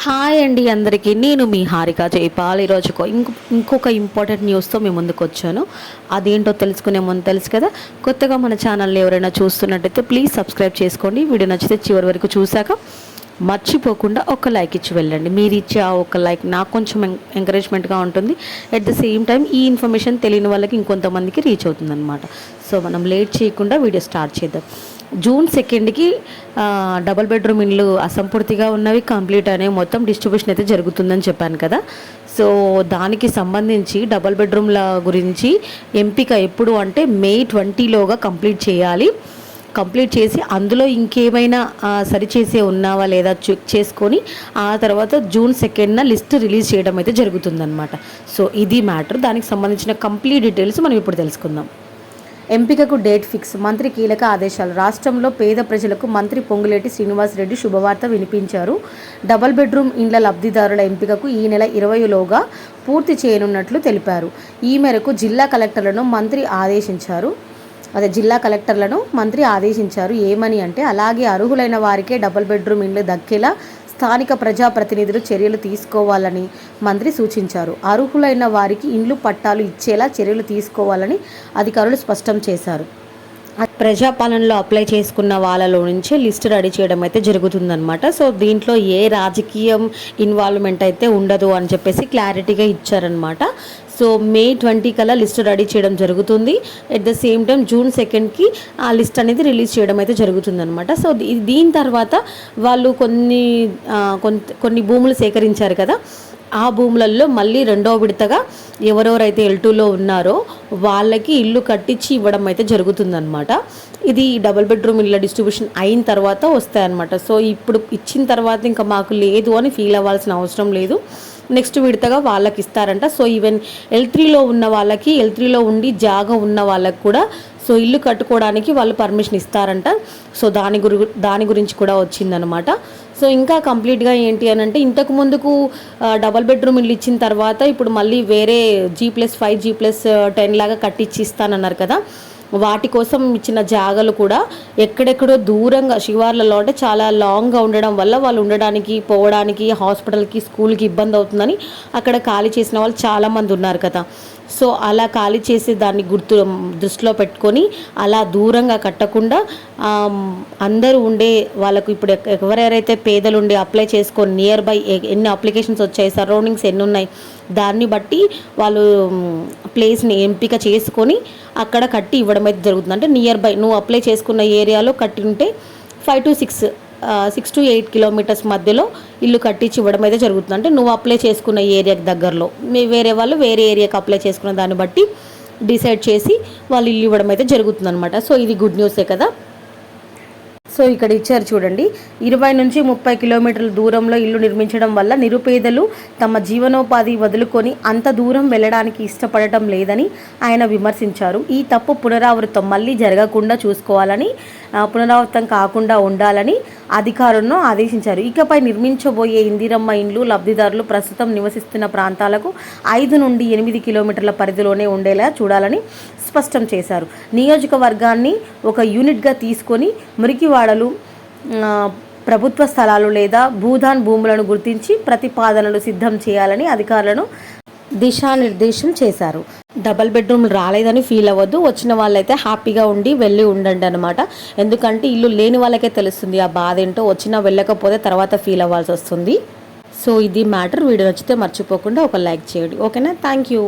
Hi అండి అందరికీ, నేను మీ హారిక జైపాల్. ఈరోజు ఇంకొక ఇంపార్టెంట్ న్యూస్తో మీ ముందుకు వచ్చాను. అదేంటో తెలుసుకునే ముందు తెలుసు కదా, కొత్తగా మన ఛానల్ని ఎవరైనా చూస్తున్నట్టయితే ప్లీజ్ సబ్స్క్రైబ్ చేసుకోండి. వీడియో నచ్చితే చివరి వరకు చూశాక మర్చిపోకుండా ఒక లైక్ ఇచ్చి వెళ్ళండి. మీరు ఇచ్చే ఆ ఒక లైక్ నాకు కొంచెం ఎంకరేజ్మెంట్గా ఉంటుంది. అట్ ద సేమ్ టైం ఈ ఇన్ఫర్మేషన్ తెలియని వాళ్ళకి ఇంకొంతమందికి రీచ్ అవుతుందన్నమాట. సో మనం లేట్ చేయకుండా వీడియో స్టార్ట్ చేద్దాం. జూన్ 2కి డబుల్ బెడ్రూమ్ ఇళ్ళు అసంపూర్తిగా ఉన్నవి కంప్లీట్ అనేవి మొత్తం డిస్ట్రిబ్యూషన్ అయితే జరుగుతుందని చెప్పాను కదా. సో దానికి సంబంధించి డబుల్ బెడ్రూమ్ల గురించి ఎంపిక ఎప్పుడు అంటే May 20లోగా కంప్లీట్ చేయాలి. కంప్లీట్ చేసి అందులో ఇంకేమైనా సరిచేసే ఉన్నావా లేదా చెక్ చేసుకొని ఆ తర్వాత June 2న లిస్ట్ రిలీజ్ చేయడం అయితే జరుగుతుందన్నమాట. సో ఇది మ్యాటర్. దానికి సంబంధించిన కంప్లీట్ డీటెయిల్స్ మనం ఇప్పుడు తెలుసుకుందాం. ఎంపికకు డేట్ ఫిక్స్. మంత్రి కీలక ఆదేశాలు. రాష్ట్రంలో పేద ప్రజలకు మంత్రి పొంగులేటి శ్రీనివాసరెడ్డి శుభవార్త వినిపించారు. డబుల్ బెడ్రూమ్ ఇండ్ల లబ్ధిదారుల ఎంపికకు ఈ నెల 20లోగా పూర్తి చేయనున్నట్లు తెలిపారు. ఈ మేరకు జిల్లా కలెక్టర్లను మంత్రి ఆదేశించారు. ఏమని అంటే, అలాగే అర్హులైన వారికే డబుల్ బెడ్రూమ్ ఇండ్లు దక్కేలా స్థానిక ప్రజాప్రతినిధులు చర్యలు తీసుకోవాలని మంత్రి సూచించారు. అర్హులైన వారికి ఇండ్లు పట్టాలు ఇచ్చేలా చర్యలు తీసుకోవాలని అధికారులు స్పష్టం చేశారు. ప్రజాపాలనలో అప్లై చేసుకున్న వాళ్ళలో నుంచే లిస్ట్ రెడీ చేయడం అయితే జరుగుతుందన్నమాట. సో దీంట్లో ఏ రాజకీయం ఇన్వాల్వ్మెంట్ అయితే ఉండదు అని చెప్పేసి క్లారిటీగా ఇచ్చారనమాట. సో May 20 కల్లా లిస్ట్ రెడీ చేయడం జరుగుతుంది. At the same time June 2కి ఆ లిస్ట్ అనేది రిలీజ్ చేయడం అయితే జరుగుతుందన్నమాట. సో దీని తర్వాత వాళ్ళు కొన్ని భూములు సేకరించారు కదా, ఆ భూములలో మళ్ళీ రెండో విడతగా ఎవరెవరైతే L2లో ఉన్నారో వాళ్ళకి ఇల్లు కట్టించి ఇవ్వడం అయితే జరుగుతుందన్నమాట. ఇది డబుల్ బెడ్రూమ్ ఇళ్ళ డిస్ట్రిబ్యూషన్ అయిన తర్వాత వస్తాయన్నమాట. సో ఇప్పుడు ఇచ్చిన తర్వాత ఇంకా మాకు లేదు అని ఫీల్ అవ్వాల్సిన అవసరం లేదు. నెక్స్ట్ విడతగా వాళ్ళకి ఇస్తారంట. సో ఈవెన్ L3లో ఉన్న వాళ్ళకి, L3లో ఉండి జాగా ఉన్న వాళ్ళకి కూడా సో ఇల్లు కట్టుకోవడానికి వాళ్ళు పర్మిషన్ ఇస్తారంట. సో దాని గురించి కూడా వచ్చిందనమాట. సో ఇంకా కంప్లీట్గా ఏంటి అని అంటే, ఇంతకు ముందుకు డబల్ బెడ్రూమ్ ఇల్లు ఇచ్చిన తర్వాత ఇప్పుడు మళ్ళీ వేరే G+5 G+10 లాగా కట్టించి ఇస్తానన్నారు కదా, వాటి కోసం ఇచ్చిన జాగాలు కూడా ఎక్కడెక్కడో దూరంగా శివార్లలో, అంటే చాలా లాంగ్గా ఉండడం వల్ల వాళ్ళు ఉండడానికి, పోవడానికి, హాస్పిటల్కి, స్కూల్కి ఇబ్బంది అవుతుందని అక్కడ ఖాళీ చేసిన వాళ్ళు చాలామంది ఉన్నారు కదా. సో అలా ఖాళీ చేసి దాన్ని దృష్టిలో పెట్టుకొని అలా దూరంగా కట్టకుండా అందరూ ఉండే వాళ్ళకు, ఇప్పుడు ఎవరెవరైతే పేదలు ఉండి అప్లై చేసుకొని నియర్ బై ఎన్ని అప్లికేషన్స్ వచ్చాయి, సరౌండింగ్స్ ఎన్ని ఉన్నాయి, దాన్ని బట్టి వాళ్ళు ప్లేస్ని ఎంపిక చేసుకొని అక్కడ కట్టి ఇవ్వడం అయితే జరుగుతుంది. అంటే నియర్ బై నువ్వు అప్లై చేసుకున్న ఏరియాలో కట్టి ఉంటే 6 to 8 కిలోమీటర్స్ మధ్యలో ఇల్లు కట్టించి ఇవ్వడం అయితే జరుగుతుంది. అంటే నువ్వు అప్లై చేసుకున్న ఏరియాకి దగ్గరలో, వేరే వాళ్ళు వేరే ఏరియాకి అప్లై చేసుకున్న దాన్ని బట్టి డిసైడ్ చేసి వాళ్ళు ఇల్లు ఇవ్వడం అయితే జరుగుతుంది అనమాట. సో ఇది గుడ్ న్యూసే కదా. సో ఇక్కడ ఇచ్చారు చూడండి, 20 నుంచి 30 కిలోమీటర్ల దూరంలో ఇల్లు నిర్మించడం వల్ల నిరుపేదలు తమ జీవనోపాధి వదులుకొని అంత దూరం వెళ్ళడానికి ఇష్టపడటం లేదని ఆయన విమర్శించారు. ఈ తప్పు మళ్ళీ జరగకుండా చూసుకోవాలని, పునరావృతం కాకుండా ఉండాలని అధికారులను ఆదేశించారు. ఇకపై నిర్మించబోయే ఇందిరమ్మ ఇండ్లు లబ్ధిదారులు ప్రస్తుతం నివసిస్తున్న ప్రాంతాలకు 5 నుండి 8 కిలోమీటర్ల పరిధిలోనే ఉండేలా చూడాలని స్పష్టం చేశారు. నియోజకవర్గాన్ని ఒక యూనిట్గా తీసుకొని మురికివాడలు, ప్రభుత్వ స్థలాలు లేదా భూదాన్ భూములను గుర్తించి ప్రతిపాదనలు సిద్ధం చేయాలని అధికారులను దిశానిర్దేశం చేశారు. డబల్ బెడ్రూమ్ రాలేదని ఫీల్ అవ్వద్దు, వచ్చిన వాళ్ళైతే హ్యాపీగా వెళ్ళి ఉండండి అనమాట. ఎందుకంటే ఇల్లు లేని వాళ్ళకే తెలుస్తుంది ఆ బాధ ఏంటో, వచ్చినా వెళ్ళకపోతే తర్వాత ఫీల్ అవ్వాల్సి వస్తుంది. సో ఇది మ్యాటర్. వీడియో నచ్చితే మర్చిపోకుండా ఒక లైక్ చేయండి. ఓకేనా? Thank you.